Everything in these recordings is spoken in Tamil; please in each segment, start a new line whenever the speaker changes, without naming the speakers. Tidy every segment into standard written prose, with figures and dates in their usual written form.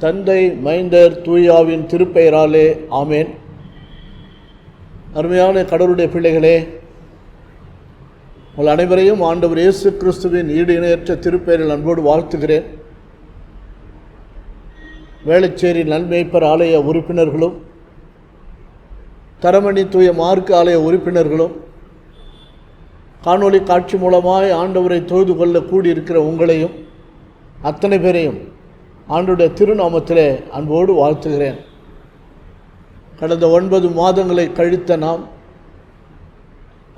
தந்தை, மைந்தர், தூயாவின் திருப்பெயராலே ஆமேன். அருமையான கடவுளுடைய பிள்ளைகளே, உங்கள் அனைவரையும் ஆண்டவர் இயேசு கிறிஸ்துவின் ஈடு இணையற்ற திருப்பெயரில் அன்போடு வாழ்த்துகிறேன். வேளச்சேரி நல்மேய்ப்பர் ஆலய உறுப்பினர்களும் தரமணி தூய மார்க்க ஆலய உறுப்பினர்களும் காணொளி காட்சி மூலமாய் ஆண்டவரை தொழுது கொள்ள கூடியிருக்கிற உங்களையும் அத்தனை பேரையும் ஆண்டவருடைய திருநாமத்திலே அன்போடு வாழ்த்துகிறேன். கடந்த 9 மாதங்களை கழித்த நாம்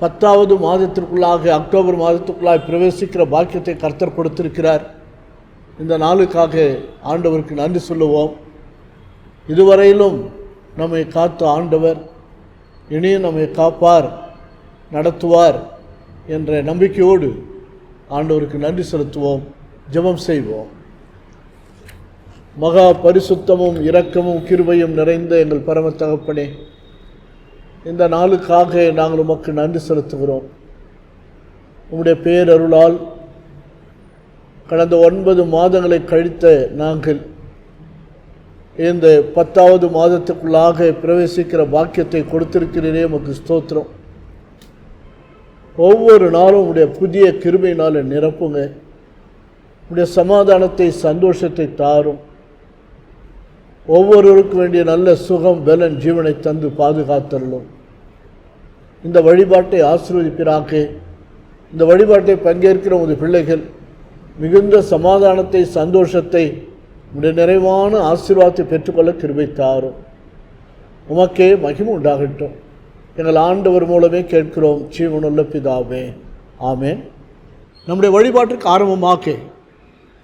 10வது மாதத்திற்குள்ளாக அக்டோபர் மாதத்திற்குள்ளாக பிரவேசிக்கிற பாக்கியத்தை கர்த்தர் கொடுத்திருக்கிறார். இந்த நாளுக்காக ஆண்டவருக்கு நன்றி சொல்லுவோம். இதுவரையிலும் நம்மை காத்த ஆண்டவர் இனியும் நம்மை காப்பார், நடத்துவார் என்ற நம்பிக்கையோடு ஆண்டவருக்கு நன்றி செலுத்துவோம். ஜெபம் செய்வோம். மகா பரிசுத்தமும் இரக்கமும் கிருபையும் நிறைந்த எங்கள் பரம தகப்பனே, இந்த நாளுக்காக நாங்கள் உமக்கு நன்றி செலுத்துகிறோம். உம்முடைய பேரருளால் கடந்த 9 மாதங்களை கழித்த நாங்கள் இந்த 10வது மாதத்துக்குள்ளாக பிரவேசிக்கிற பாக்கியத்தை கொடுத்திருக்கிறீரே, உமக்கு ஸ்தோத்திரம். ஒவ்வொரு நாளும் உடைய புதிய கிருபையினால் நிரப்புங்க. உடைய சமாதானத்தை, சந்தோஷத்தை தாரும். ஒவ்வொருவருக்கு வேண்டிய நல்ல சுகம், பலன், ஜீவனை தந்து பாதுகாத்தரலும். இந்த வழிபாட்டை ஆசீர்வதிப்பீராக. இந்த வழிபாட்டை பங்கேற்கிற உமது பிள்ளைகள் மிகுந்த சமாதானத்தை, சந்தோஷத்தை, உடைய நிறைவான ஆசீர்வாதத்தை பெற்றுக்கொள்ள கிருபை தாரும். உமக்கே மகிமை உண்டாகட்டும். எங்கள் ஆண்டவர் மூலமே கேட்கிறோம், ஜீவனுள்ள பிதாவே, ஆமேன். நம்முடைய வழிபாட்டுக்கு ஆரம்பமாக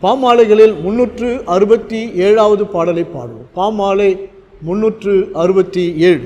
பாமாலைகளில் 367வது பாடலை பாடுவோம். பாமாலை 367.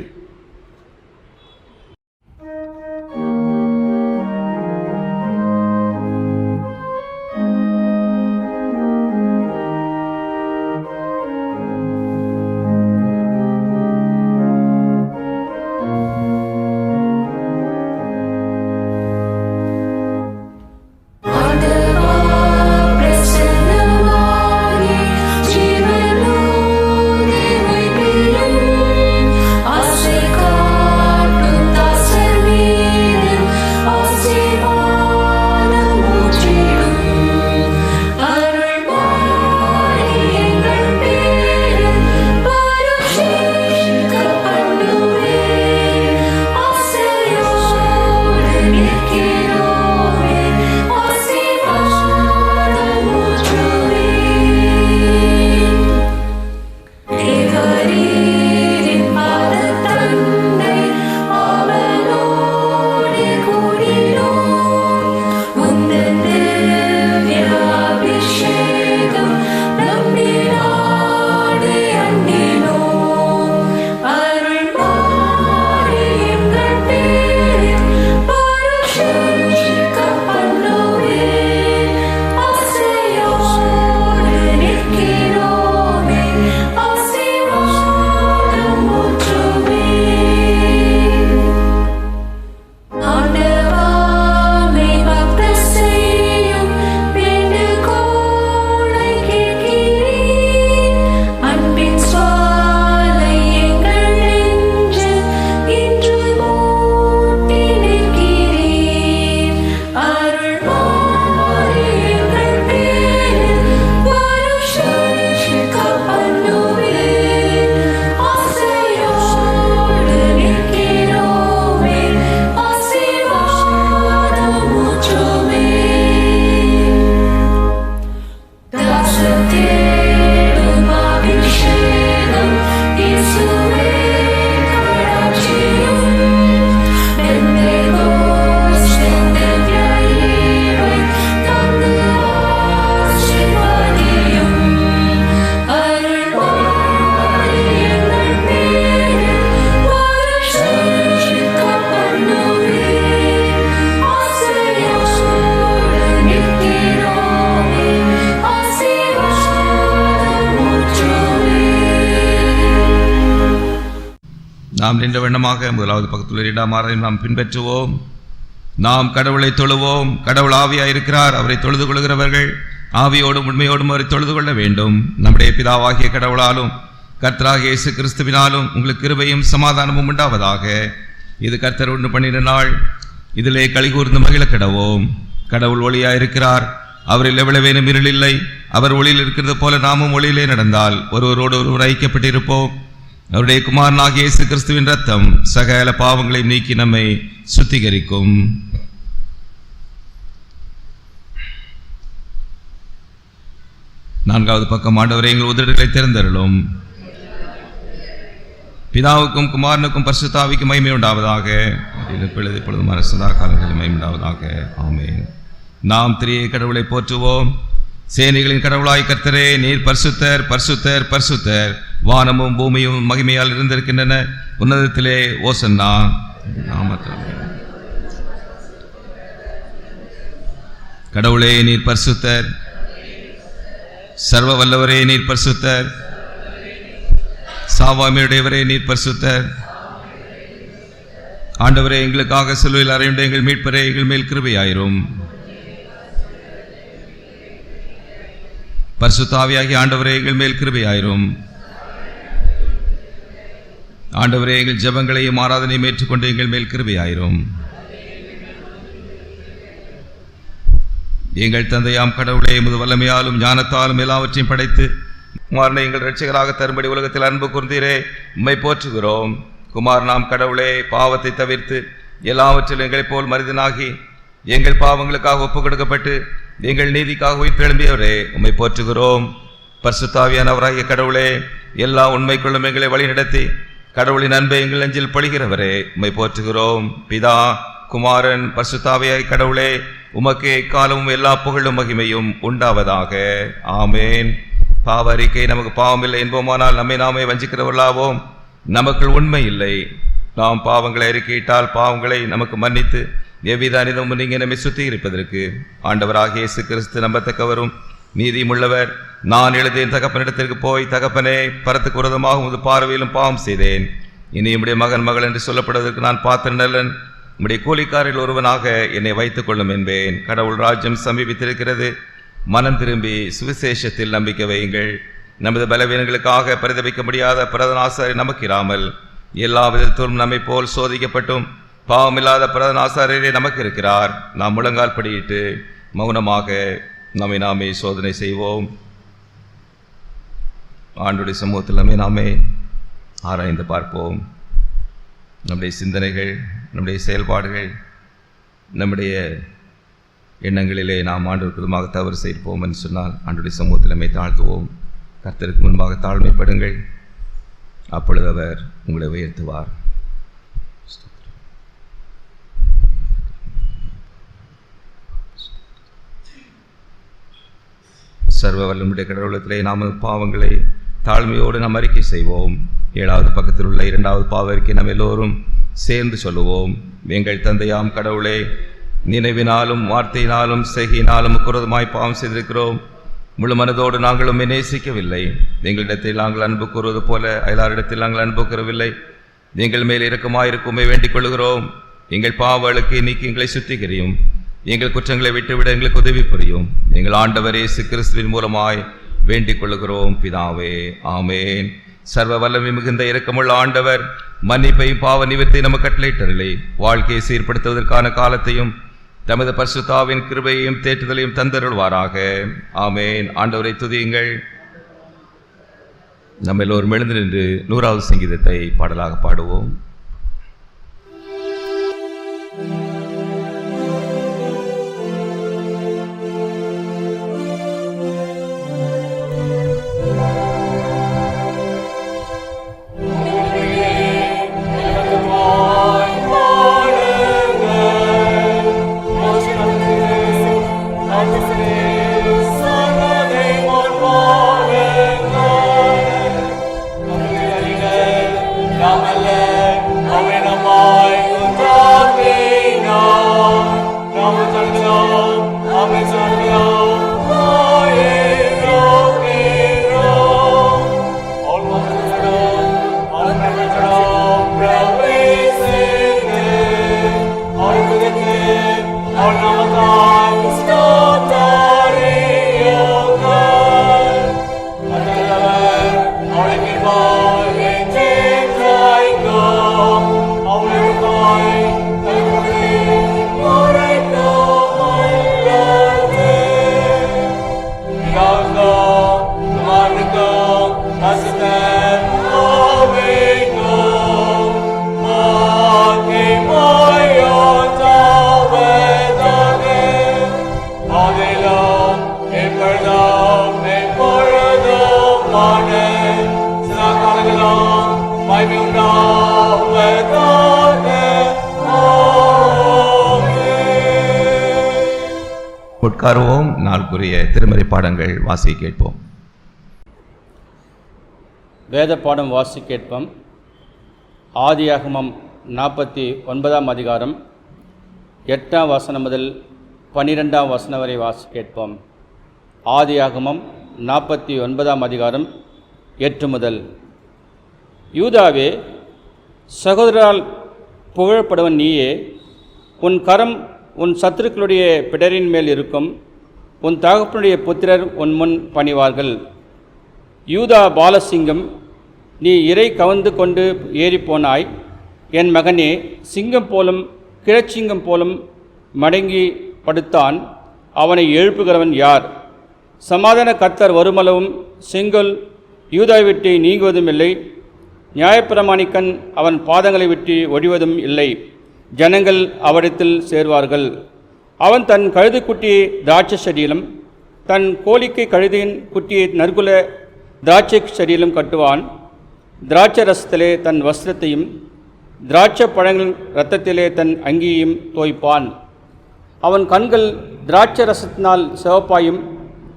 நாம் நின்ற வண்ணமாக முதலாவது பக்கத்தில் 2ஆம் ஆராயம் நாம் பின்பற்றுவோம். நாம் கடவுளை தொழுவோம். கடவுள் ஆவியாயிருக்கிறார். அவரை தொழுது கொள்கிறவர்கள் ஆவியோடும் உண்மையோடும் அவரை தொழுது கொள்ள வேண்டும். நம்முடைய பிதாவாகிய கடவுளாலும் கர்த்தராகிய இயேசு கிறிஸ்துவினாலும் உங்களுக்கு கிருபையும் சமாதானமும் உண்டாவதாக. இது கர்த்தர் உண்டு பண்ணின நாள், இதிலே களிகூர்ந்து மகிழ கடவோம். கடவுள் ஒளியாயிருக்கிறார், அவரில் எவ்வளவேனும் இருள் இல்லை. அவர் ஒளியில் இருக்கிறது போல நாமும் ஒளியிலே நடந்தால் ஒருவரோடு ஒருவர் ஐக்கியப்பட்டிருப்போம். அவருடைய குமாரனாகிய இயேசு கிறிஸ்துவின் ரத்தம் சகல பாவங்களையும் நீக்கி நம்மை சுத்திகரிக்கும். நான்காவது பக்கம். ஆண்டவரே, எங்கள் உதடுகளை திறந்தருளும். பிதாவுக்கும் குமாரனுக்கும் பரிசுத்த ஆவிக்கும் மகிமை உண்டாவதாக. இப்பொழுதும் சதா காலங்களில் மகிமை உண்டாவதாக. ஆமென். நாம் திரிய கடவுளை போற்றுவோம். சேனைகளின் கடவுளாய் கர்த்தரே, நீர் பரிசுத்தர், பரிசுத்தர், பரிசுத்தர். வானமும் பூமியும் மகிமையால் இருந்திருக்கின்றன. உன்னதத்திலே ஓசன்னா. கடவுளே, நீர் பரிசுத்தர். சர்வ வல்லவரே, நீர் பரிசுத்தர். சாவாமையுடையவரே, நீர் பரிசுத்தர். ஆண்டவரே, எங்களுக்காக சிலுவையில் அறையுண்ட எங்கள் மீட்பரே, எங்கள் மேல் கிருபையாயிரும். பரிசுத்த ஆவியாகிய ஆண்டவரே, எங்கள் மேல் கிருபையாயிரும். ஆண்டவரே, எங்கள் ஜெபங்களையும் ஆராதனையும் ஏற்றுக்கொண்டு எங்கள் மேல் கிருபையாயிரும். எங்கள் தந்தையாம் கடவுளே, எமது வல்லமையாலும் ஞானத்தாலும் எல்லாவற்றையும் படைத்து குமாரனை எங்கள் இரட்சகராக தரும்படி உலகத்தில் அன்பு கூர்ந்தீரே, உம்மை போற்றுகிறோம். குமாரனாம் கடவுளே, பாவத்தை தவிர்த்து எல்லாவற்றிலும் எங்களைப் போல் மனிதனாகி எங்கள் பாவங்களுக்காக ஒப்புக் கொடுக்கப்பட்டு எங்கள் நீதிக்காக உயிர்த்தெழும்பியவரே, உம்மை போற்றுகிறோம். பரிசுத்த ஆவியானவராகிய கடவுளே, எல்லா உண்மைக்குள்ளும் எங்களை வழிநடத்தி கடவுளின் அன்பை எங்கள் நெஞ்சில் பொழிகிறவரே, உம்மை போற்றுகிறோம். பிதா, குமாரன், பரிசுத்த ஆவியாகிய கடவுளே, உமக்கே காலமும் எல்லா புகழும் மகிமையும் உண்டாவதாக. ஆமேன். பாவ அறிக்கை. நமக்கு பாவம் இல்லை என்போமானால் நம்மை நாமே வஞ்சிக்கிறவர்களாவோம். நமக்குள் உண்மை இல்லை. நாம் பாவங்களை அறிக்கையிட்டால் பாவங்களை நமக்கு மன்னித்து எவ்வித அனிதமும் நீங்க நம்மை சுத்திகரிப்பதற்கு ஆண்டவராகிய இயேசு கிறிஸ்து நம்பத்தக்கவரும் நீதியும் உள்ளவர். நான் எழுதிய தகப்பனிடத்திற்கு போய், தகப்பனே, பரத்துக்கு விரோதமாக உமது பார்வையிலும் பாவம் செய்தேன். இனி உம்முடைய மகன் மகள் என்று சொல்லப்படுவதற்கு நான் பாத்திரன் அல்லன். உம்முடைய கூலிக்காரில் ஒருவனாக என்னை வைத்துக் கொள்ளும் என்பேன். கடவுள் ராஜ்யம் சமீபித்திருக்கிறது. மனம் திரும்பி சுவிசேஷத்தில் நம்பிக்கை வையுங்கள். நமது பலவீனங்களுக்காக பரிதபிக்க முடியாத பிரதான ஆசாரியர் நமக்கு இராமல் எல்லா விதத்திலும் நம்மை போல் சோதிக்கப்பட்டும் பாவமில்லாத பிரதான ஆசாரியரே நமக்கு இருக்கிறார். நாம் முழங்கால் படியிட்டு மௌனமாக நம்மை நாமே சோதனை செய்வோம். ஆண்டுடைய சமூகத்தில் நம்மை நாமே ஆராய்ந்து பார்ப்போம். நம்முடைய சிந்தனைகள், நம்முடைய செயல்பாடுகள், நம்முடைய எண்ணங்களிலே நாம் ஆண்டவருக்கு விதமாக தவறு செய்திருப்போம் என்று சொன்னால் ஆண்டுடைய சமூகத்தில் நம்மை தாழ்த்துவோம். கர்த்தருக்கு முன்பாக தாழ்மைப்படுங்கள். அப்பொழுது அவர் உங்களை உயர்த்துவார். சர்வ வல்லமுடைய கடவுளத்திலே நாம் பாவங்களை தாழ்மையோடு நாம் அறிக்கை செய்வோம். 7வது பக்கத்தில் உள்ள 2வது பாவ அறிக்கை நாம் எல்லோரும் சேர்ந்து சொல்லுவோம். எங்கள் தந்தையாம் கடவுளே, நினைவினாலும் வார்த்தையினாலும் செய்கையினாலும் குரோதமாய் பாவம் செய்திருக்கிறோம். முழு மனதோடு நாங்கள் உம்மை நேசிக்கவில்லை. எங்களிடத்தில் நாங்கள் அன்பு கூறுவது போல அயலாரிடத்தில் நாங்கள் அன்பு கூறவில்லை. எங்கள் மேல் இரக்கமாயிருக்கும் உம்மை வேண்டிக் கொள்கிறோம். எங்கள் பாவங்களுக்கு நீக்கி எங்களை சுத்திகரியும். எங்கள் குற்றங்களை விட்டுவிட எங்களுக்கு உதவி புரியும். எங்கள் ஆண்டவர் இயேசு கிறிஸ்துவின் மூலமாய் வேண்டிக் கொள்கிறோம் பிதாவே. ஆமேன். சர்வ வல்லமை மிகுந்த இரக்கமுள்ள ஆண்டவர் மன்னிப்பையும் பாவ நிவர்த்தியை நமக்கு கட்டளையிட்டருளை வாழ்க்கையை சீர்படுத்துவதற்கான காலத்தையும் தமது பரிசுத்த ஆவியின் கிருபையையும் தேற்றுதலையும் தந்தருள்வாராக. ஆமேன். ஆண்டவரை துதியுங்கள். நம்ம எல்லோரும் எழுந்து நின்று 100வது சங்கீதத்தை பாடலாக பாடுவோம்.
All
உட்காருவோம். நாளுக்குரிய திருமறை பாடங்கள் வாசி கேட்போம்.
வேத பாடம் வாசி கேட்போம். ஆதியாகமம் 49ஆம் அதிகாரம் 8ஆம் வசனம் முதல் 12ஆம் வசனம் வரை வாசி கேட்போம். ஆதியாகமம் 49ஆம் அதிகாரம் 8 முதல். யூதாவே, சகோதரால் புகழப்படுவன் நீயே. உன் கரம் உன் சத்துருக்களுடைய பிடரின் மேல் இருக்கும். உன் தகப்பனுடைய புத்திரர் உன் முன் பணிவார்கள். யூதா பாலசிங்கம், நீ இறை கவர்ந்து கொண்டு ஏறிப்போனாய். என் மகனே, சிங்கம் போலும் கிழச்சிங்கம் போலும் மடங்கி படுத்தான். அவனை எழுப்புகிறவன் யார்? சமாதான கர்த்தர் வருமளவும் செங்கோல் யூதாவை விட்டு நீங்குவதும் இல்லை. நியாயப்பிரமாணிக்கன் அவன் பாதங்களை விட்டு ஒழிவதும் இல்லை. ஜனங்கள் அவரிடத்தில் சேர்வார்கள். அவன் தன் கழுது குட்டியை திராட்சை செடியிலும் தன் கோழிக்கை கழுதியின் குட்டியை நற்குல திராட்சை செடியிலும் கட்டுவான். திராட்சை ரசத்திலே தன் வஸ்திரத்தையும் திராட்சை பழங்கள் இரத்தத்திலே தன் அங்கியையும் தோய்ப்பான். அவன் கண்கள் திராட்சை ரசத்தினால் சிவப்பாயும்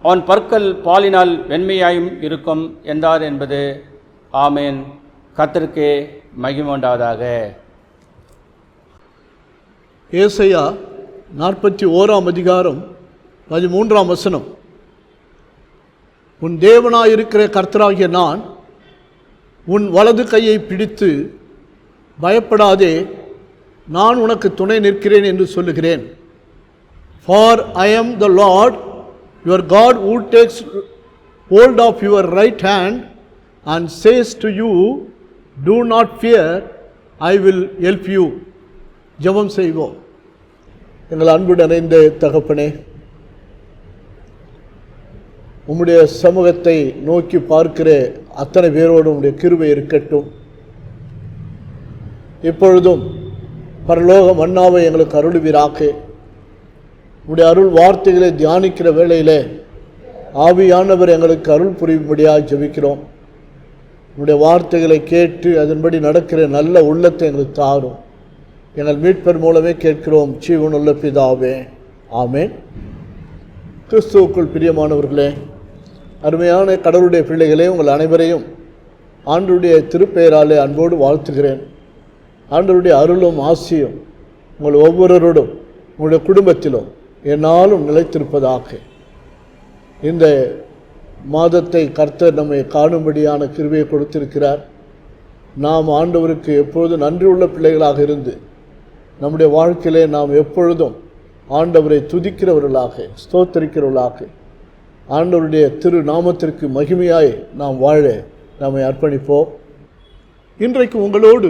அவன் பற்கள் பாலினால் வெண்மையாயும் இருக்கும் என்றார் என்பது. ஆமேன். கர்த்தருக்கே மகிமை உண்டாவதாக.
ஏசாயா 41ஆம் அதிகாரம் 13ஆம் வசனம். உன் தேவனாயிருக்கிற கர்த்தராகிய நான் உன் வலது கையை பிடித்து பயப்படாதே, நான் உனக்கு துணை நிற்கிறேன் என்று சொல்லுகிறேன். For I am the Lord your God who takes hold of your right hand and says to you, do not fear, I will help you. ஜெபம் செய்வோம். எங்கள் அன்பு நிறைந்த தகப்பனே, உம்முடைய சமூகத்தை நோக்கி பார்க்கிற அத்தனை பேரோடு உம்முடைய கிருபை இருக்கட்டும். இப்பொழுதும் பரலோக மன்னாவை எங்களுக்கு அருளுவீராக. உம்முடைய அருள் வார்த்தைகளை தியானிக்கிற வேளையிலே ஆவியானவர் எங்களுக்கு அருள் புரியும்படியாக ஜெபிக்கிறோம். உம்முடைய வார்த்தைகளை கேட்டு அதன்படி நடக்கிற நல்ல உள்ளத்தை எங்களுக்கு தாரும். எங்கள் மீட்பர் மூலமே கேட்கிறோம், ஜீவனுள்ள பிதாவே, ஆமேன். கிறிஸ்துவுக்குள் பிரியமானவர்களே, அருமையான கடவுளுடைய பிள்ளைகளே, உங்கள் அனைவரையும் ஆண்டவருடைய திருப்பெயராலே அன்போடு வாழ்த்துகிறேன். ஆண்டவருடைய அருளும் ஆசியும் உங்கள் ஒவ்வொருவரோடும் உங்களுடைய குடும்பத்திலும் என்னாலும் நிலைத்திருப்பதாக. இந்த மாதத்தை கர்த்தர் நம்மை காணும்படியான கிருபையை கொடுத்திருக்கிறார். நாம் ஆண்டவருக்கு எப்பொழுது நன்றி உள்ள பிள்ளைகளாக இருந்து நம்முடைய வாழ்க்கையிலே நாம் எப்பொழுதும் ஆண்டவரை துதிக்கிறவர்களாக, ஸ்தோத்தரிக்கிறவர்களாக, ஆண்டவருடைய திரு நாமத்திற்கு மகிமையாய் நாம் வாழ நம்மை அர்ப்பணிப்போம். இன்றைக்கு உங்களோடு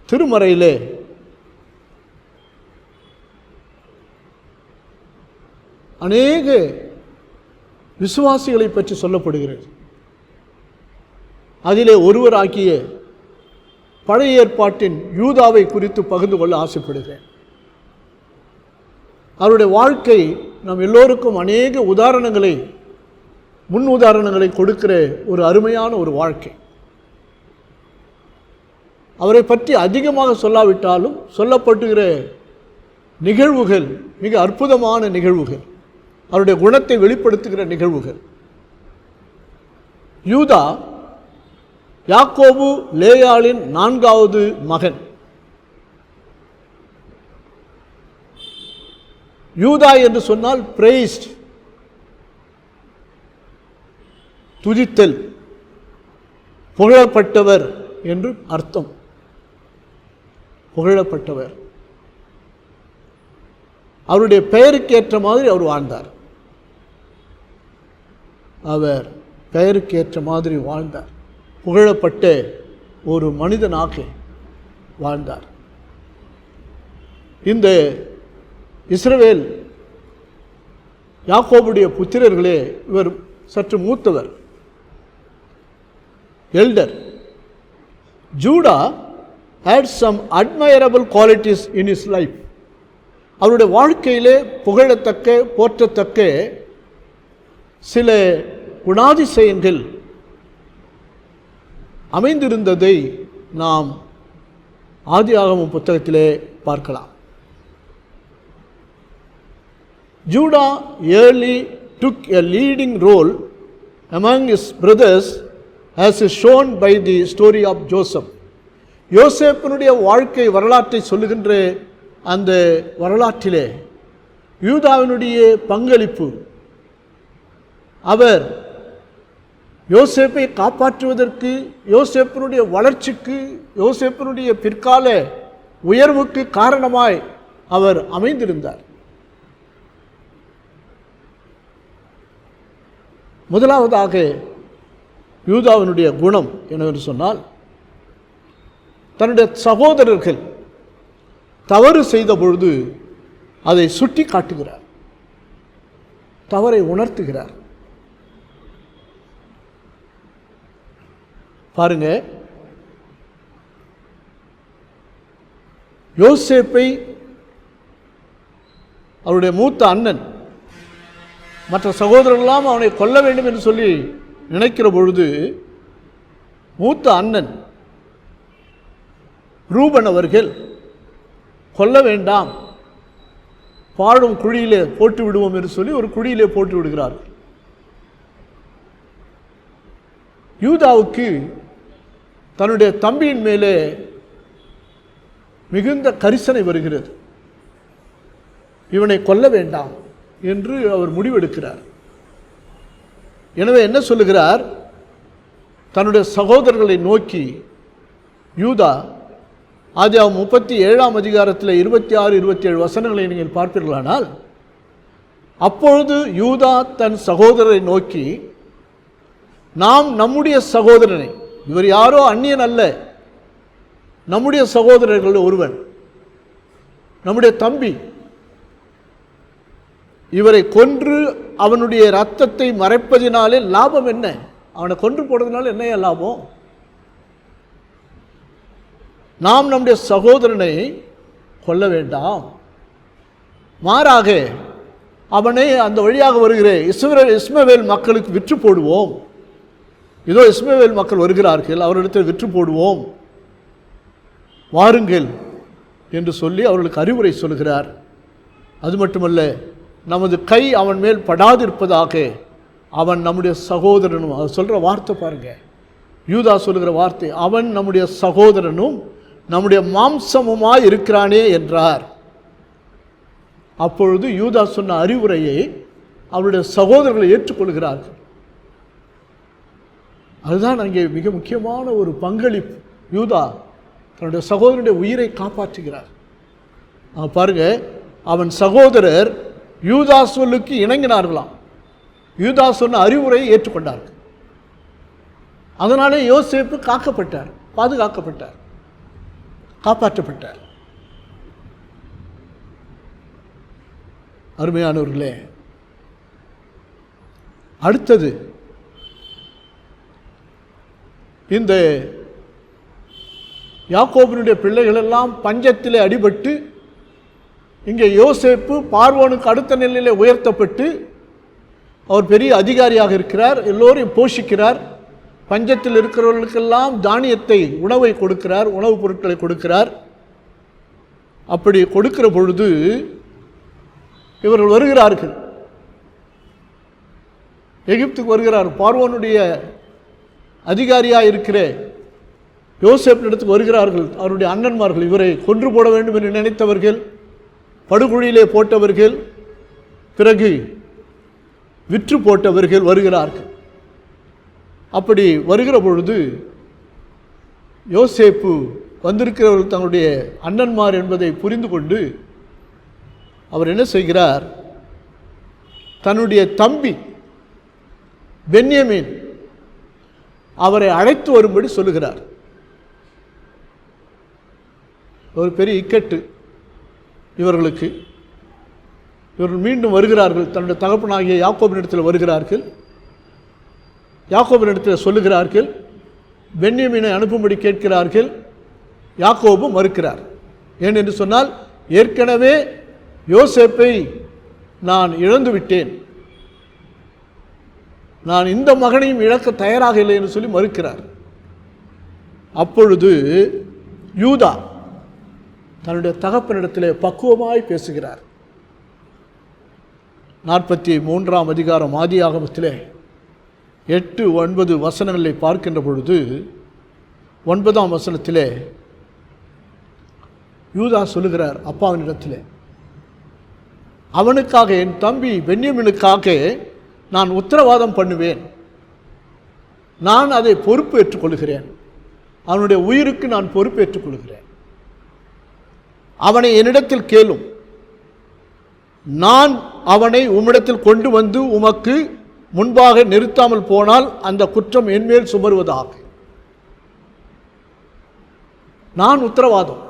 திருமறையிலே அநேக விசுவாசிகளை பற்றி சொல்லப்படுகிறது. அதிலே ஒருவராகிய பழைய ஏற்பாட்டின் யூதாவை குறித்து பகிர்ந்து கொள்ள ஆசைப்படுகிறேன். அவருடைய வாழ்க்கை நம் எல்லோருக்கும் அநேக உதாரணங்களை, முன் உதாரணங்களை கொடுக்கிற ஒரு அருமையான ஒரு வாழ்க்கை. அவரை பற்றி அதிகமாக சொல்லாவிட்டாலும் சொல்லப்படுகிற நிகழ்வுகள் மிக அற்புதமான நிகழ்வுகள், அவருடைய குணத்தை வெளிப்படுத்துகிற நிகழ்வுகள். யூதா யாக்கோபு லேயாளின் 4வது மகன். யூதா என்று சொன்னால் பிரைஸ்ட், துதித்தல், புகழப்பட்டவர் என்று அர்த்தம். புகழப்பட்டவர். அவருடைய பெயருக்கு ஏற்ற மாதிரி அவர் வாழ்ந்தார். அவர் பெயருக்கு ஏற்ற மாதிரி வாழ்ந்தார். புகழப்பட்ட ஒரு மனிதனாக வாழ்ந்தார். இந்த இஸ்ரவேல் யாக்கோபுடைய புத்திரர்களே இவர் சற்று மூத்தவர். elder. Judah had some admirable qualities in his life. அவருடைய வாழ்க்கையிலே புகழத்தக்க போற்றத்தக்க சில குணாதிசயங்கள் அமைந்திருந்ததை நாம் ஆதியாகமம் புத்தகத்திலே பார்க்கலாம். Judah early took a leading role among his brothers as is shown by the story of Joseph. யோசேப்பினுடைய வாழ்க்கை வரலாற்றை சொல்லுகின்ற அந்த வரலாற்றிலே யூதாவினுடைய பங்களிப்பு, அவர் யோசேப்பை காப்பாற்றுவதற்கு, யோசேப்பினுடைய வளர்ச்சிக்கு, யோசேப்பினுடைய பிற்கால உயர்வுக்கு காரணமாய் அவர் அமைந்திருந்தார். முதலாவதாக யூதாவினுடைய குணம் என்னவென்று சொன்னால், தன்னுடைய சகோதரர்கள் தவறு செய்த பொழுது அதை சுட்டி காட்டுகிறார், தவறை உணர்த்துகிறார். பாருங்க, யோசேப்பை அவருடைய மூத்த அண்ணன் மற்ற சகோதரர்களெல்லாம் அவனை கொல்ல வேண்டும் என்று சொல்லி நினைக்கிற பொழுது மூத்த அண்ணன் ரூபன் அவர்கள் கொல்ல வேண்டாம், பாழும் குழியிலே போட்டு விடுவோம் என்று சொல்லி ஒரு குழியிலே போட்டு விடுகிறார்கள். யூதாவுக்கு தன்னுடைய தம்பியின் மேலே மிகுந்த கரிசனை வருகிறது. இவனை கொல்ல வேண்டாம் என்று அவர் முடிவெடுக்கிறார். எனவே என்ன சொல்லுகிறார், தன்னுடைய சகோதரர்களை நோக்கி யூதா, ஆதியாகமம் 37ஆம் அதிகாரத்தில் 26, 27 வசனங்களை நீங்கள் பார்ப்பீர்களானால், அப்பொழுது யூதா தன் சகோதரரை நோக்கி, நாம் நம்முடைய சகோதரனை, இவர் யாரோ அந்நியன் அல்ல, நம்முடைய சகோதரர்கள் ஒருவன், நம்முடைய தம்பி, இவரை கொன்று அவனுடைய இரத்தத்தை மறைப்பதினாலே லாபம் என்ன? அவனை கொன்று போடுறதுனால என்ன லாபம்? நாம் நம்முடைய சகோதரனை கொல்ல வேண்டாம், மாறாக அவனை அந்த வழியாக வருகிற இஸ்மவேல் மக்களுக்கு விற்று போடுவோம். இதோ இஸ்மவேல் மக்கள் வருகிறார்கள், அவரிடத்தில் விற்று போடுவோம், வாருங்கள் என்று சொல்லி அவர்களுக்கு அறிவுரை சொல்கிறார். அது மட்டுமல்ல, நமது கை அவன் மேல் படாதிருப்பதாக அவன் நம்முடைய சகோதரனும், அவர் சொல்கிற வார்த்தை பாருங்க, யூதா சொல்லுகிற வார்த்தை, அவன் நம்முடைய சகோதரனும் நம்முடைய மாம்சமுமாய் இருக்கிறானே என்றார். அப்பொழுது யூதா சொன்ன அறிவுரையை அவருடைய சகோதரர்களை ஏற்றுக்கொள்கிறார்கள். அதுதான் அங்கே மிக முக்கியமான ஒரு பங்களிப்பு. யூதா தன்னுடைய சகோதரனுடைய உயிரை காப்பாற்றுகிறார். பாருங்க, அவன் சகோதரர் யூதா சொல்லுக்கு இணங்கினார்களாம், யூதா சொன்ன அறிவுரையை ஏற்றுக்கொண்டார்கள். அதனாலே யோசேப்பு காக்கப்பட்டார், பாதுகாக்கப்பட்டார், காப்பாற்றப்பட்டார். அருமையானவர்களே, அடுத்தது இந்த யாக்கோபினுடைய பிள்ளைகள் எல்லாம் பஞ்சத்திலே அடிபட்டு, இங்கே யோசேப்பு பார்வோனுக்கு அடுத்த நிலையிலே உயர்த்தப்பட்டு அவர் பெரிய அதிகாரியாக இருக்கிறார், எல்லோரையும் போஷிக்கிறார், பஞ்சத்தில் இருக்கிறவர்களுக்கெல்லாம் தானியத்தை, உணவை கொடுக்கிறார், உணவுப் பொருட்களை கொடுக்கிறார். அப்படி கொடுக்கிற பொழுது இவர்கள் வருகிறார்கள், எகிப்துக்கு வருகிறார். பார்வோனுடைய அதிகாரியாக இருக்கிற யோசேப்பினிடத்துக்கு வருகிறார்கள் அவருடைய அண்ணன்மார்கள். இவரை கொன்று போட வேண்டும் என்று நினைத்தவர்கள், படுகுழியிலே போட்டவர்கள், பிறகு விற்று போட்டவர்கள் வருகிறார்கள். அப்படி வருகிற பொழுது யோசேப்பு வந்திருக்கிறவர்கள் தங்களுடைய அண்ணன்மார் என்பதை புரிந்து கொண்டு அவர் என்ன செய்கிறார், தன்னுடைய தம்பி பென்யமீன் அவரை அழைத்து வரும்படி சொல்லுகிறார். ஒரு பெரிய இக்கட்டு இவர்களுக்கு. இவர்கள் மீண்டும் வருகிறார்கள், தன்னுடைய தகப்பனாகிய யாக்கோபினிடத்தில் வருகிறார்கள். யாக்கோபினிடத்தில் சொல்லுகிறார்கள், பென்யமீனை அனுப்பும்படி கேட்கிறார்கள். யாக்கோபு மறுக்கிறார். ஏனென்று சொன்னால், ஏற்கனவே யோசேப்பை நான் இழந்து விட்டேன், நான் இந்த மகனையும் இழக்க தயாராக இல்லை என்று சொல்லி மறுக்கிறார். அப்பொழுது யூதா தன்னுடைய தகப்பனிடத்திலே பக்குவமாய் பேசுகிறார். 43ஆம் அதிகாரம் ஆதியாகமத்திலே 8-9 வசனங்களை பார்க்கின்ற பொழுது 9ஆம் வசனத்திலே யூதா சொல்லுகிறார் அப்பாவினிடத்திலே, அவனுக்காக, என் தம்பி பென்யமீனுக்காக நான் உத்தரவாதம் பண்ணுவேன், நான் அதை பொறுப்பு ஏற்றுக்கொள்கிறேன், அவனுடைய உயிருக்கு நான் பொறுப்பேற்றுக் கொள்கிறேன், அவனை என்னிடத்தில் கேளும், நான் அவனை உம்மிடத்தில் கொண்டு வந்து உமக்கு முன்பாக நிறுத்தாமல் போனால் அந்த குற்றம் என்மேல் சுமருவதாக. நான் உத்தரவாதம்,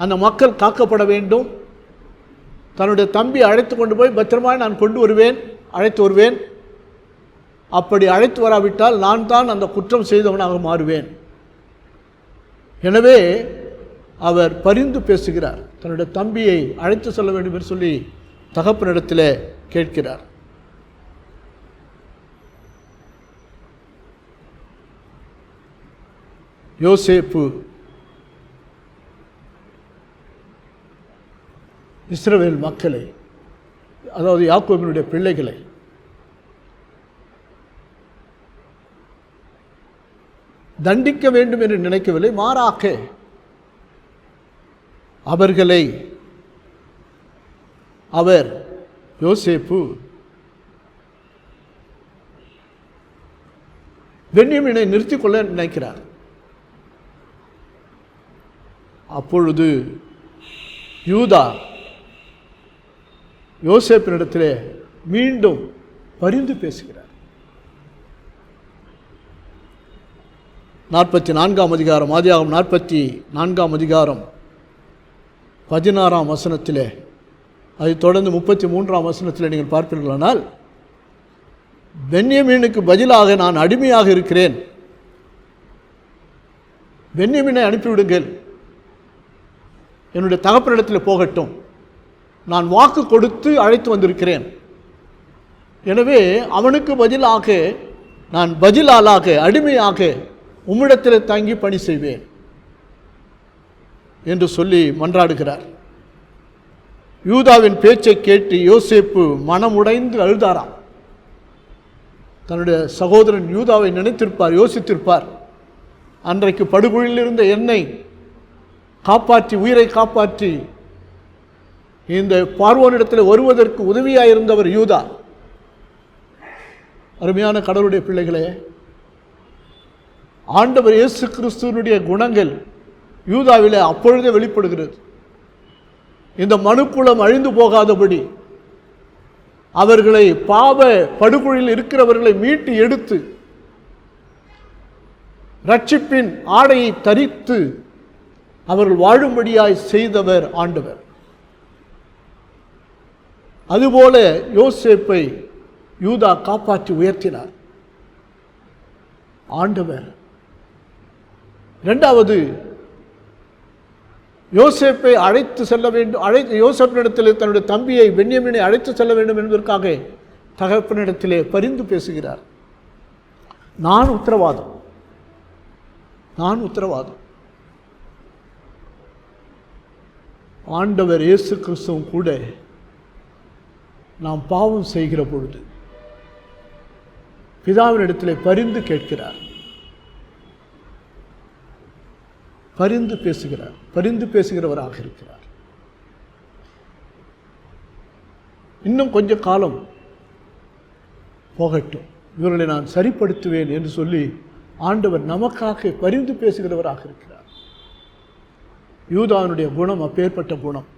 அந்த மக்கள் காக்கப்பட வேண்டும், தன்னுடைய தம்பி அழைத்து கொண்டு போய் பத்திரமாய் நான் கொண்டு வருவேன், அழைத்து வருவேன், அப்படி அழைத்து வராவிட்டால் நான் தான் அந்த குற்றம் செய்தவனாக மாறுவேன். எனவே அவர் பரிந்து பேசுகிறார், தன்னுடைய தம்பியை அழைத்து செல்ல வேண்டும் என்று சொல்லி தகப்பனிடத்தில் கேட்கிறார். யோசேப்பு இஸ்ரவேல் மக்களை, அதாவது யாக்கோபினுடைய பிள்ளைகளை தண்டிக்க வேண்டும் என்று நினைக்கவில்லை, மாறாக அவர்களை யோசேப்பு பென்யமீனை நிறுத்திக் கொள்ள நினைக்கிறார். அப்பொழுது யூதா யோசேப்பினிடத்திலே மீண்டும் பரிந்து பேசுகிறார். 44ஆம் அதிகாரம், ஆதியாகமம் 44ஆம் அதிகாரம் 16ஆம் வசனத்திலே, அதை தொடர்ந்து 33ஆம் வசனத்தில் நீங்கள் பார்ப்பீர்களானால், பென்யமீனுக்கு பதிலாக நான் அடிமையாக இருக்கிறேன், பென்யமீனை அனுப்பிவிடுங்கள், என்னுடைய தகப்பனிடத்தில் போகட்டும், நான் வாக்கு கொடுத்து அழைத்து வந்திருக்கிறேன், எனவே அவனுக்கு பதிலாக நான் பதிலாளாக அடிமையாக உம்மிடத்தில் தங்கி பணி செய்வேன் என்று சொல்லி மன்றாடுகிறார். யூதாவின் பேச்சை கேட்டு யோசேப்பு மனமுடைந்து அழுதாராம். தன்னுடைய சகோதரன் யூதாவை நினைத்திருப்பார், யோசித்திருப்பார். அன்றைக்கு படுகொழியில் இருந்த என்னை காப்பாற்றி, உயிரை காப்பாற்றி இந்த பார்வோனிடத்தில் வருவதற்கு உதவியாயிருந்தவர் யூதா. அருமையான கடவுளுடைய பிள்ளைகளே, ஆண்டவர் இயேசு கிறிஸ்துவனுடைய குணங்கள் யூதாவிலே அப்பொழுதே வெளிப்படுகிறது. இந்த மனுக்குலம் அழிந்து போகாதபடி அவர்களை, பாவ படுகொழியில் இருக்கிறவர்களை மீட்டு எடுத்து ரட்சிப்பின் ஆடையை தரித்து அவர்கள் வாழும்படியாய் செய்தவர் ஆண்டவர். அதுபோல யோசேப்பை யூதா காப்பாற்றி உயர்த்தினார் ஆண்டவர். இரண்டாவது, யோசேப்பை அழைத்து செல்ல வேண்டும், யோசேப்பினிடத்தில் தன்னுடைய தம்பியை பென்யமீனை அழைத்து செல்ல வேண்டும் என்பதற்காக தகப்பனிடத்திலே பரிந்து பேசுகிறார். நான் உத்தரவாதம். ஆண்டவர் இயேசு கிறிஸ்துவும் கூட நாம் பாவம் செய்கிற பொழுது பிதாவினிடத்திலே பரிந்து கேட்கிறார், பரிந்து பேசுகிறார், பரிந்து பேசுகிறவராக இருக்கிறார். இன்னும் கொஞ்ச காலம் போகட்டும், இவர்களை நான் சரிப்படுத்துவேன் என்று சொல்லி ஆண்டவர் நமக்காக பரிந்து பேசுகிறவராக இருக்கிறார். யூதாவினுடைய குணம் அப்பேற்பட்ட குணம்.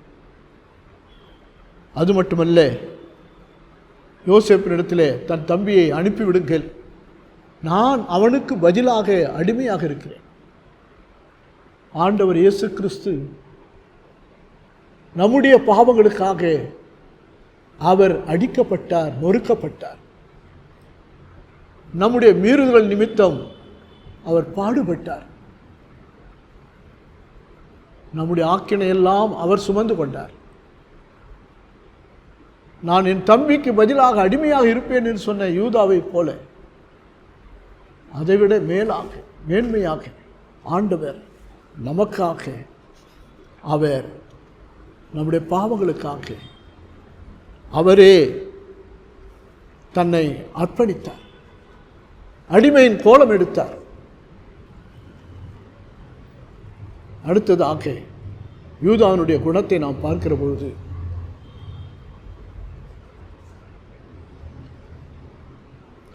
அது மட்டுமல்ல, யோசேப்பினிடத்திலே தன் தம்பியை அனுப்பிவிடுங்கள், நான் அவனுக்கு பதிலாக அடிமையாக இருக்கிறேன். ஆண்டவர் இயேசு கிறிஸ்து நம்முடைய பாவங்களுக்காக அவர் அடிக்கப்பட்டார், நொறுக்கப்பட்டார். நம்முடைய மீறுதல் நிமித்தம் அவர் பாடுபட்டார். நம்முடைய ஆக்கினை எல்லாம் அவர் சுமந்து கொண்டார். நான் என் தம்பிக்கு பதிலாக அடிமையாக இருப்பேன் என்று சொன்ன யூதாவை போல அதைவிட மேலாக மேன்மையாக ஆண்டவர் நமக்காக, அவர் நம்முடைய பாவங்களுக்காக அவரே தன்னை அர்ப்பணித்தார். அடிமையின் கோலம் எடுத்தார். அடுத்ததாக யூதாவினுடைய குணத்தை நாம் பார்க்கிற பொழுது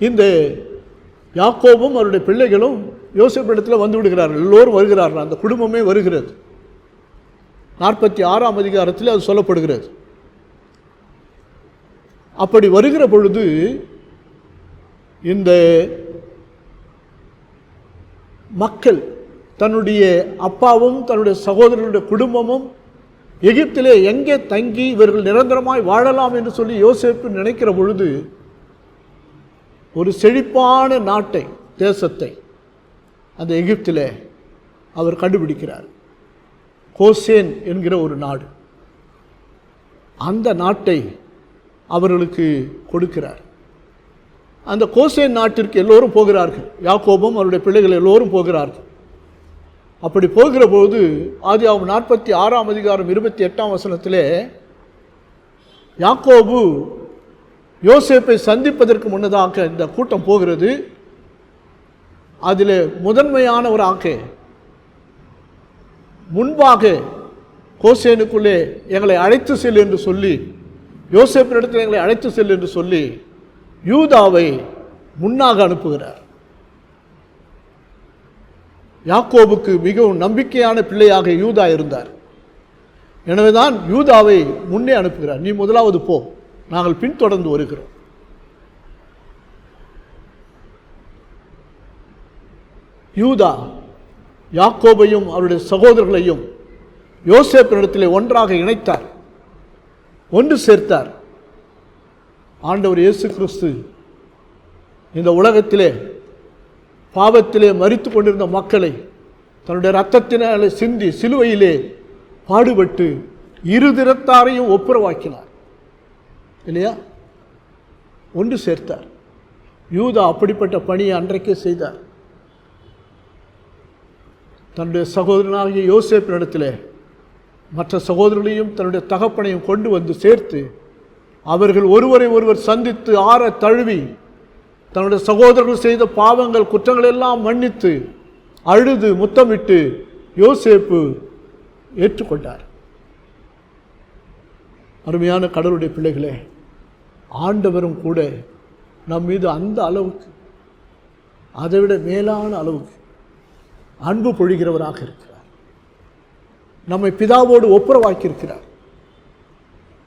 இந்த யாக்கோபும் அவருடைய பிள்ளைகளும் யோசேப்பிடத்தில் வந்து விடுகிறார்கள். எல்லோரும் வருகிறார்கள். அந்த குடும்பமே வருகிறது. 46ஆம் அதிகாரத்தில் அது சொல்லப்படுகிறது. அப்படி வருகிற பொழுது இந்த மக்கள் தன்னுடைய அப்பாவும் தன்னுடைய சகோதரனுடைய குடும்பமும் எகிப்திலே எங்கே தங்கி இவர்கள் நிரந்தரமாய் வாழலாம் என்று சொல்லி யோசேப்பு நினைக்கிற பொழுது ஒரு செழிப்பான நாட்டை, தேசத்தை அந்த எகிப்திலே அவர் கண்டுபிடிக்கிறார். கோசேன் என்கிற ஒரு நாடு. அந்த நாட்டை அவர்களுக்கு கொடுக்கிறார். அந்த கோசேன் நாட்டிற்கு எல்லோரும் போகிறார்கள். யாக்கோபும் அவருடைய பிள்ளைகள் எல்லோரும் போகிறார்கள். அப்படி போகிற போது ஆதியாகமம் 46ஆம் அதிகாரம் 28ஆம் வசனத்திலே யாக்கோபு யோசேப்பை சந்திப்பதற்கு முன்னதாக இந்த கூட்டம் போகிறது. அதில் முதன்மையானவராக முன்பாக கோசேனுக்குள்ளே எங்களை அழைத்து செல் என்று சொல்லி, யோசேப்பினிடத்தில் எங்களை அழைத்து செல் என்று சொல்லி யூதாவை முன்னாக அனுப்புகிறார். யாக்கோபுக்கு மிகவும் நம்பிக்கையான பிள்ளையாக யூதா இருந்தார். எனவேதான் யூதாவை முன்னே அனுப்புகிறார். நீ முதலாவது போ, நாங்கள் பின்தொடர்ந்து வருகிறோம். யூதா யாக்கோபையும் அவருடைய சகோதரர்களையும் யோசேப்பினிடத்திலே ஒன்றாக இணைத்தார், ஒன்று சேர்த்தார். ஆண்டவர் இயேசு கிறிஸ்து இந்த உலகத்திலே பாவத்திலே மரித்து கொண்டிருந்த மக்களை தன்னுடைய இரத்தத்தினாலே சிந்தி சிலுவையிலே பாடுபட்டு இரு திறத்தாரையும் ஒப்புரவாக்கினார் இல்லையா? ஒன்று சேர்த்தார். யூதா அப்படிப்பட்ட பணியை அன்றைக்கே செய்தார். தன்னுடைய சகோதரனாகிய யோசேப்பினிடத்தில் மற்ற சகோதரர்களையும் தன்னுடைய தகப்பனையும் கொண்டு வந்து சேர்த்து அவர்கள் ஒருவரை ஒருவர் சந்தித்து ஆற தழுவி தன்னுடைய சகோதரர்கள் செய்த பாவங்கள் குற்றங்கள் எல்லாம் மன்னித்து அழுது முத்தமிட்டு யோசேப்பு ஏற்றுக்கொண்டார். அருமையான கடவுளுடைய பிள்ளைகளே, ஆண்டவரும் கூட நம் மீது அந்த அளவுக்கு, அதைவிட மேலான அளவுக்கு அன்பு பொழிகிறவராக இருக்கிறார். நம்மை பிதாவோடு ஒப்புரவாக்கியிருக்கிறார்.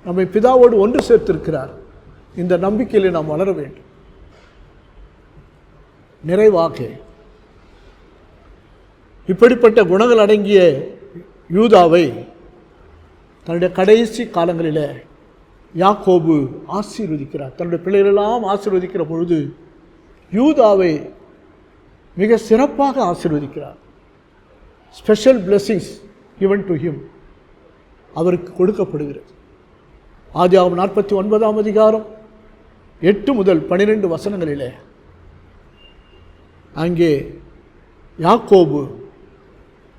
நம்மை பிதாவோடு ஒன்று சேர்த்திருக்கிறார். இந்த நம்பிக்கையிலே நாம் வளர வேண்டும். நிறைவாக இப்படிப்பட்ட குணங்கள் அடங்கிய யூதாவை தன்னுடைய கடைசி காலங்களில் யாக்கோபு ஆசீர்வதிக்கிறார். தன்னுடைய பிள்ளைகளெல்லாம் ஆசீர்வதிக்கிற பொழுது யூதாவை மிக சிறப்பாக ஆசீர்வதிக்கிறார். Special blessings given to him அவருக்கு கொடுக்கப்படுகிறது. ஆதியாகமம் 49ஆம் அதிகாரம் 8 முதல் 12 வசனங்களிலே அங்கே யாக்கோபு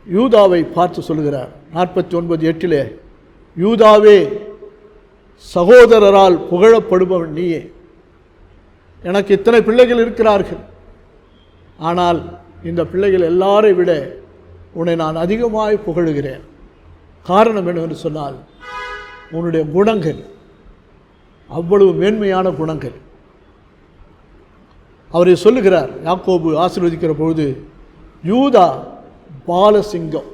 யூதாவை பார்த்து சொல்கிறார். 49:8 யூதாவே, சகோதரரால் புகழப்படுபவன் நீயே. எனக்கு இத்தனை பிள்ளைகள் இருக்கிறார்கள், ஆனால் இந்த பிள்ளைகள் எல்லாரை விட உன்னை நான் அதிகமாய் புகழுகிறேன். காரணம் என்னவென்று சொன்னால் உன்னுடைய குணங்கள் அவ்வளவு மேன்மையான குணங்கள். அவரை சொல்லுகிறார். யாக்கோபு ஆசீர்வதிக்கிற பொழுது யூதா பாலசிங்கம்,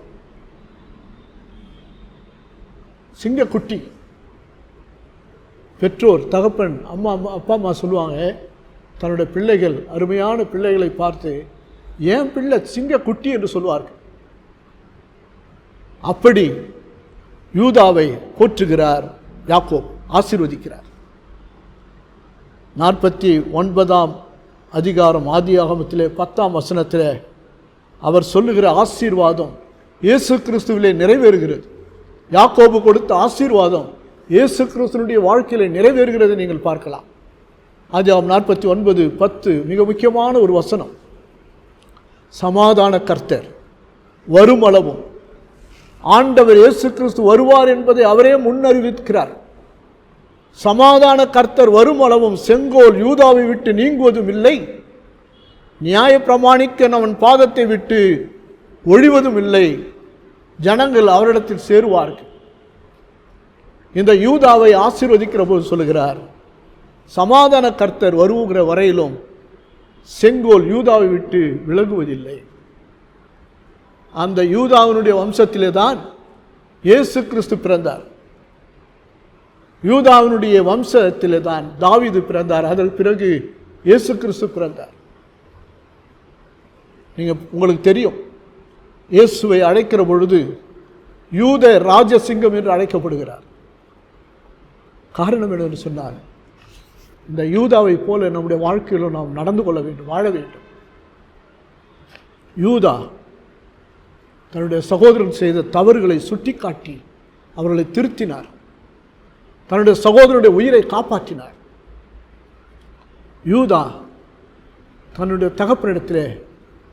சிங்கக்குட்டி. பெற்றோர், தகப்பன், அப்பா அம்மா சொல்லுவாங்க தன்னுடைய பிள்ளைகள், அருமையான பிள்ளைகளை பார்த்து ஏன் பிள்ளை சிங்கக்குட்டி என்று சொல்வார்கள். அப்படி யூதாவை போற்றுகிறார் யாக்கோபு, ஆசீர்வதிக்கிறார். 49ஆம் அதிகாரம் ஆதியாகமத்திலே 10ஆம் வசனத்திலே அவர் சொல்லுகிற ஆசீர்வாதம் இயேசு கிறிஸ்துவிலே நிறைவேறுகிறது. யாக்கோபு கொடுத்த ஆசீர்வாதம் இயேசு கிறிஸ்துவினுடைய வாழ்க்கையிலே நிறைவேறுகிறதை நீங்கள் பார்க்கலாம். ஆதியாகமம் 49:10 மிக முக்கியமான ஒரு வசனம். சமாதான கர்த்தர் வருமளவும் ஆண்டவர் இயேசு கிறிஸ்து வருவார் என்பதை அவரே முன்னறிவிக்கிறார். சமாதான கர்த்தர் வருமளவும் செங்கோல் யூதாவை விட்டு நீங்குவதும் இல்லை, நியாய பிரமாணிக்க அவன் பாதத்தை விட்டு ஒழிவதும் இல்லை, ஜனங்கள் அவரிடத்தில் சேருவார்கள். இந்த யூதாவை ஆசீர்வதிக்கிற போது சொல்லுகிறார், சமாதான கர்த்தர் வருகிற வரையிலும் செங்கோல் யூதாவை விட்டு விலகுவதில்லை. அந்த யூதாவினுடைய வம்சத்திலே தான் இயேசு கிறிஸ்து பிறந்தார். யூதாவினுடைய வம்சத்திலே தான் தாவீது பிறந்தார். அதற்கு பிறகு இயேசு கிறிஸ்து பிறந்தார். உங்களுக்கு தெரியும், இயேசுவை அழைக்கிற பொழுது யூத ராஜசிங்கம் என்று அழைக்கப்படுகிறார். காரணம் என்னவென்று சொன்னால், இந்த யூதாவை போல நம்முடைய வாழ்க்கையில் நாம் நடந்து கொள்ள வேண்டும், வாழ வேண்டும். யூதா தன்னுடைய சகோதரன் செய்த தவறுகளை சுட்டிக்காட்டி அவர்களை திருத்தினார். தன்னுடைய சகோதரனுடைய உயிரை காப்பாற்றினார். யூதா தன்னுடைய தகப்பனிடத்திலே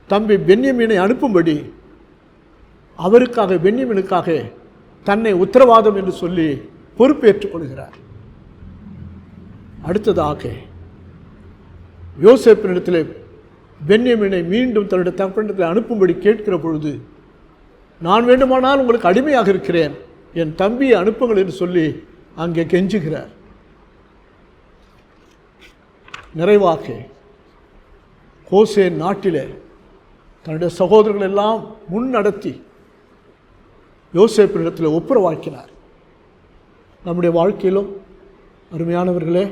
தம்பி பென்யமீனை அனுப்பும்படி அவருக்காக, பென்யமீனுக்காக தன்னை உத்தரவாதம் என்று சொல்லி பொறுப்பேற்றுக் கொள்கிறார். அடுத்ததாக யோசேப்பினிடத்திலே பென்யமீனை மீண்டும் தன்னுடைய தகப்பனிடத்தில் அனுப்பும்படி கேட்கிற பொழுது, நான் வேண்டுமானால் உங்களுக்கு அடிமையாக இருக்கிறேன், என் தம்பியை அனுப்புங்கள் என்று சொல்லி அங்கே கெஞ்சுகிறார். நிறைவாக கோசேன் நாட்டிலே தன்னுடைய சகோதரர்கள் எல்லாம் முன்னடத்தி யோசேப்பினிடத்தில் ஒப்புரவாக்கினார். நம்முடைய வாழ்க்கையிலும் அருமையானவர்களே,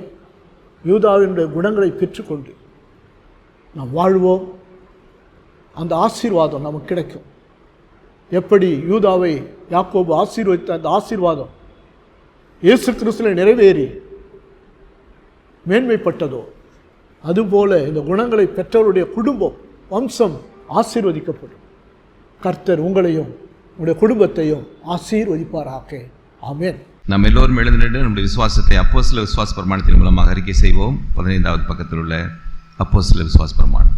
யூதாவினுடைய குணங்களை பெற்றுக்கொண்டு நாம் வாழ்வோம். அந்த ஆசீர்வாதம் நமக்கு கிடைக்கும். எப்படி யூதாவை யாக்கோபு ஆசீர்வதித்த அந்த ஆசீர்வாதம் இயேசு கிறிஸ்துவிலே நிறைவேறி மேன்மைப்பட்டதோ, அதுபோல இந்த குணங்களை பெற்றவருடைய குடும்பம், வம்சம் ஆசீர்வதிக்கப்படும். கர்த்தர் உங்களையும் உங்களுடைய குடும்பத்தையும் ஆசீர்வதிப்பாராக. ஆமென்.
நாம் எல்லோரும் எழுந்திருந்து நம்முடைய விசுவாசத்தை அப்போஸ்தல விசுவாச பிரமாணத்தின் மூலமாக அறிக்கை செய்வோம். 15வது பக்கத்தில் உள்ள அப்போஸ்தல விசுவாச பிரமாணம்.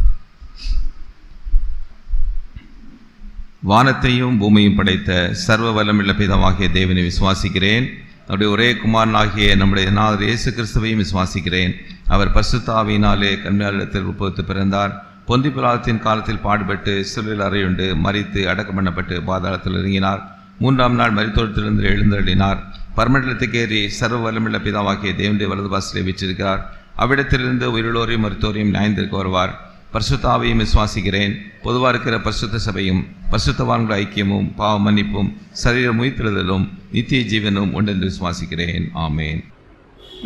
வானத்தையும் பூமியும் படைத்த சர்வ வல்லமுள்ள பிதாவாகிய தேவனை விசுவாசிக்கிறேன். அவருடைய ஒரே குமாரனாகிய நம்முடைய நாதர் இயேசு கிறிஸ்துவையும் விசுவாசிக்கிறேன். அவர் பரிசுத்த ஆவியினாலே கன்னியாளிடத்தில் உற்பவித்து பிறந்தார். பொந்தி பிலாத்தின் காலத்தில் பாடுபட்டு சிலுவையில் அறையுண்டு மரித்து அடக்கம் பண்ணப்பட்டு பாதாளத்தில் இறங்கினார். 3ஆம் நாள் மரித்தோரிலிருந்து எழுந்தருளினார். பரமண்டலத்துக்கு ஏறி சர்வ வல்லமுள்ள பிதாவாகிய தேவனுடைய வலது பாசிலே வீற்றிருக்கிறார். அவ்விடத்திலிருந்து உயிருள்ளோரையும் மரித்தோரையும் நியாயத்திற்கு வருவார். பரிசுத்த ஆவியையும் விசுவாசிக்கிறேன். பொதுவாக இருக்கிற பரிசுத்த சபையும் பரிசுத்தவான்கள் ஐக்கியமும் பாவ மன்னிப்பும் சரீரம் உயிர்த்தெழுதலும் நித்திய ஜீவனும் உண்டென்று விசுவாசிக்கிறேன். ஆமேன்.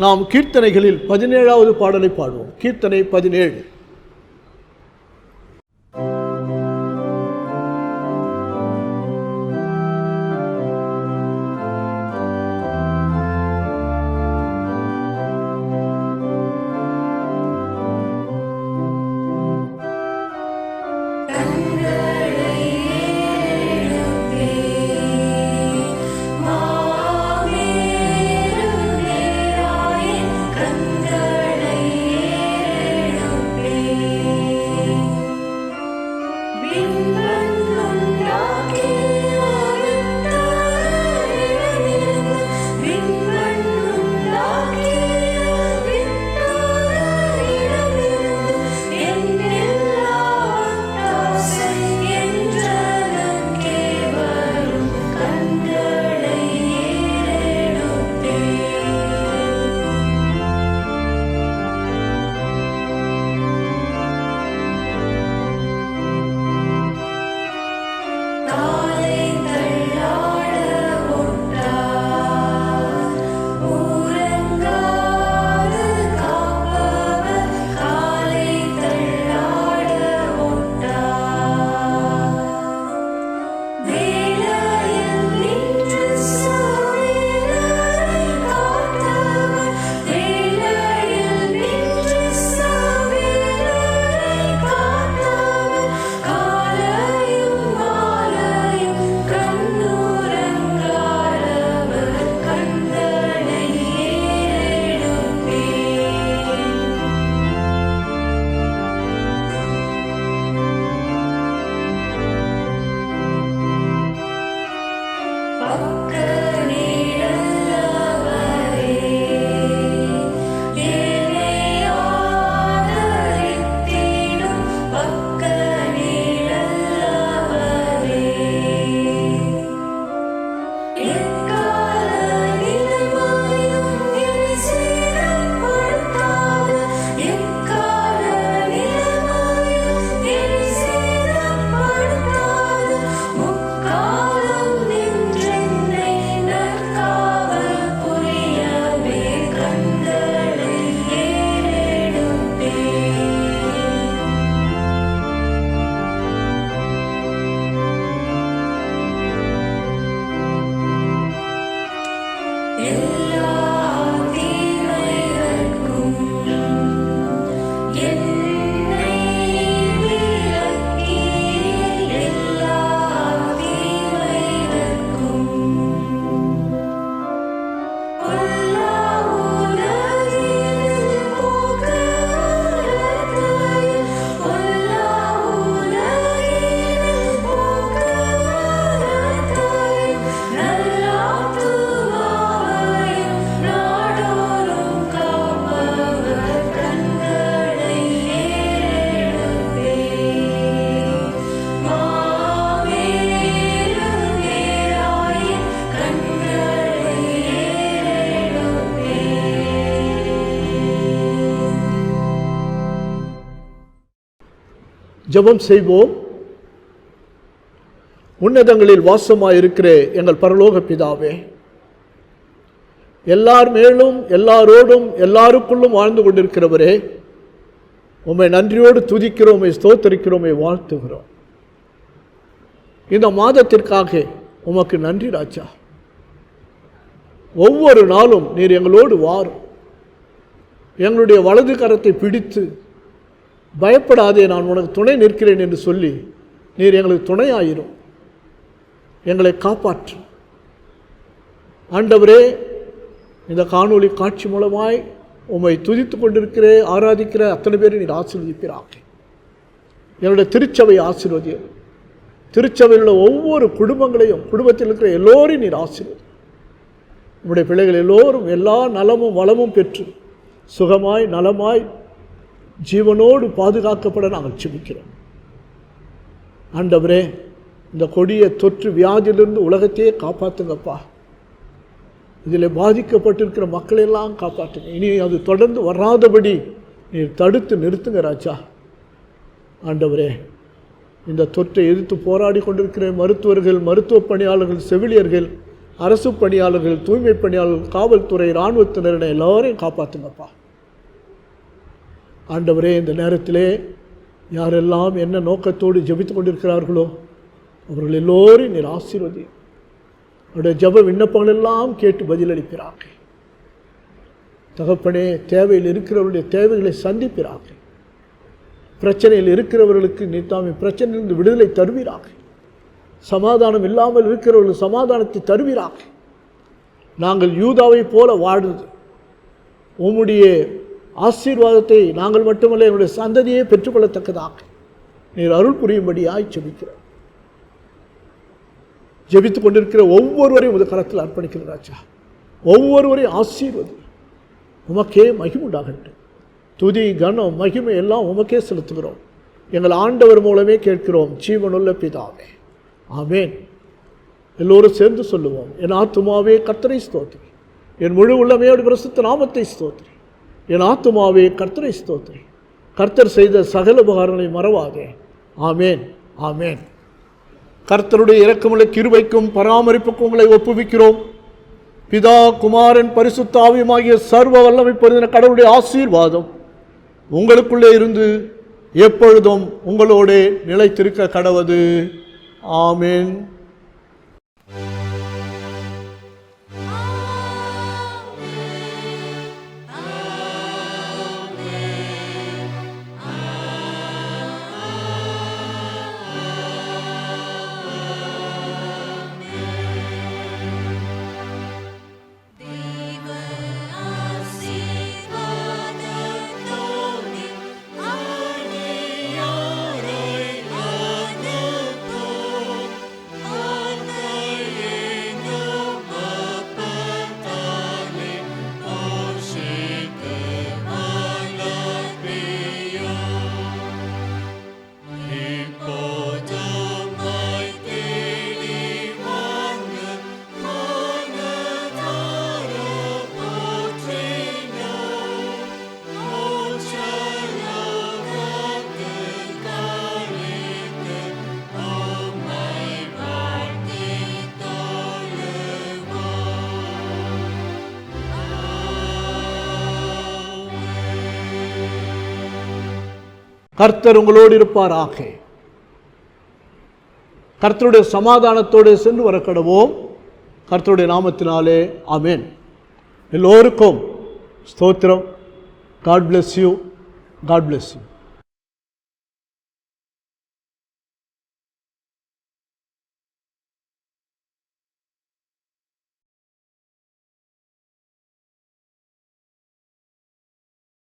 நாம் கீர்த்தனைகளில் 17வது பாடலை பாடுவோம். கீர்த்தனை 17.
கண்களை
ஜெபம் செய்வோம். உன்னதங்களில் வாசமாயிருக்கிற எங்கள் பரலோக பிதாவே, எல்லார் மேலும் எல்லாரோடும் எல்லாருக்குள்ளும் வாழ்ந்து கொண்டிருக்கிறவரே, உம்மை நன்றியோடு துதிக்கிறோம், உம்மை ஸ்தோத்தரிக்கிறோம், உம்மை வாழ்த்துகிறோம். இந்த மாதத்திற்காக உமக்கு நன்றி ராஜா. ஒவ்வொரு நாளும் நீர் எங்களோடு வாரும். எங்களுடைய வலது கரத்தை பிடித்து பயப்படாதே, நான் உனக்கு துணை நிற்கிறேன் என்று சொல்லி நீர் எங்களுக்கு துணையாயிரும், எங்களை காப்பாற்று. ஆண்டவரே, இந்த காணொளி காட்சி மூலமாய் உம்மை துதித்து கொண்டிருக்கிற ஆராதிக்கிற அத்தனை பேரை நீர் ஆசீர்வதிப்பீராக. என்னுடைய திருச்சபை ஆசீர்வதியும். திருச்சபையில் உள்ள ஒவ்வொரு குடும்பங்களையும், குடும்பத்தில் இருக்கிற எல்லோரையும் நீர் ஆசீர்வதி. உம்முடைய பிள்ளைகள் எல்லோரும் எல்லா நலமும் வளமும் பெற்று சுகமாய் நலமாய் ஜீவனோடு பாதுகாக்கப்பட நாங்கள் செபிக்கிறோம். ஆண்டவரே, இந்த கொடிய தொற்று வியாதியிலிருந்து உலகத்தையே காப்பாற்றுங்கப்பா. இதில் பாதிக்கப்பட்டிருக்கிற மக்களெல்லாம் காப்பாற்றுங்க. இனி அது தொடர்ந்து வராதபடி நீர் தடுத்து நிறுத்துங்க ராஜா. ஆண்டவரே, இந்த தொற்றை எதிர்த்து போராடி கொண்டிருக்கிற மருத்துவர்கள், மருத்துவ பணியாளர்கள், செவிலியர்கள், அரசு பணியாளர்கள், தூய்மை பணியாளர்கள், காவல்துறை, இராணுவத்தினரிடம் எல்லோரையும் காப்பாற்றுங்கப்பா. ஆண்டவரே, இந்த நேரத்திலே யாரெல்லாம் என்ன நோக்கத்தோடு ஜெபித்து கொண்டிருக்கிறார்களோ அவர்கள் எல்லோரும் நீர் ஆசீர்வதி. அவருடைய ஜெப விண்ணப்பங்கள் எல்லாம் கேட்டு பதிலளிக்கிறார்கள். தகப்பனே, தேவையில் இருக்கிறவருடைய தேவைகளை சந்திக்கிறார்கள். பிரச்சனையில் இருக்கிறவர்களுக்கு நீர் தாமே பிரச்சனையிலிருந்து விடுதலை தருவீராக. சமாதானம் இல்லாமல் இருக்கிறவர்கள் சமாதானத்தை தருவீராக. நாங்கள் யூதாவை போல வாழ்ந்து உம்முடைய ஆசீர்வாதத்தை நாங்கள் மட்டுமல்ல எங்களுடைய சந்ததியை பெற்றுக்கொள்ளத்தக்கதாக நீர் அருள் புரியும்படியாய் ஜெபிக்கிறோம். ஜெபித்துக் கொண்டிருக்கிற ஒவ்வொருவரையும் உமது கரத்தில் அர்ப்பணிக்கிற ராஜா. ஒவ்வொருவரையும் ஆசீர்வதி. உமக்கே மகிமுண்டாகட்டும். துதி, கனம், மகிமை எல்லாம் உமக்கே செலுத்துகிறோம். எங்கள் ஆண்டவர் மூலமே கேட்கிறோம், ஜீவனுள்ள பிதாவே, ஆமேன். எல்லோரும் சேர்ந்து சொல்லுவோம். என் ஆத்துமாவே கர்த்தரை ஸ்தோத்திரி, என் முழு உள்ளமையோடு பிரசுத்த நாமத்தை ஸ்தோத்திரி. என் ஆத்துமாவே கர்த்தரை ஸ்தோத்திரி, கர்த்தர் செய்த சகல உபகாரங்களை மறவாதே. ஆமேன், ஆமேன். கர்த்தருடைய இரக்கமுள்ள கிருபைக்கும் பராமரிப்புக்கும் உங்களை ஒப்புவிக்கிறோம். பிதா, குமாரன், பரிசுத்த ஆவியுமாகிய சர்வ வல்லமை பொருந்தின கடவுளுடைய ஆசீர்வாதம் உங்களுக்குள்ளே இருந்து எப்பொழுதும் உங்களோட நிலைத்திருக்க கடவது. ஆமேன். கர்த்தர் உங்களோடு இருப்பாராக. கர்த்தருடைய சமாதானத்தோடு சென்று வர கடவோம். கர்த்தருடைய நாமத்தினாலே ஆமென். எல்லோருக்கும் ஸ்தோத்திரம். God bless you. God bless you.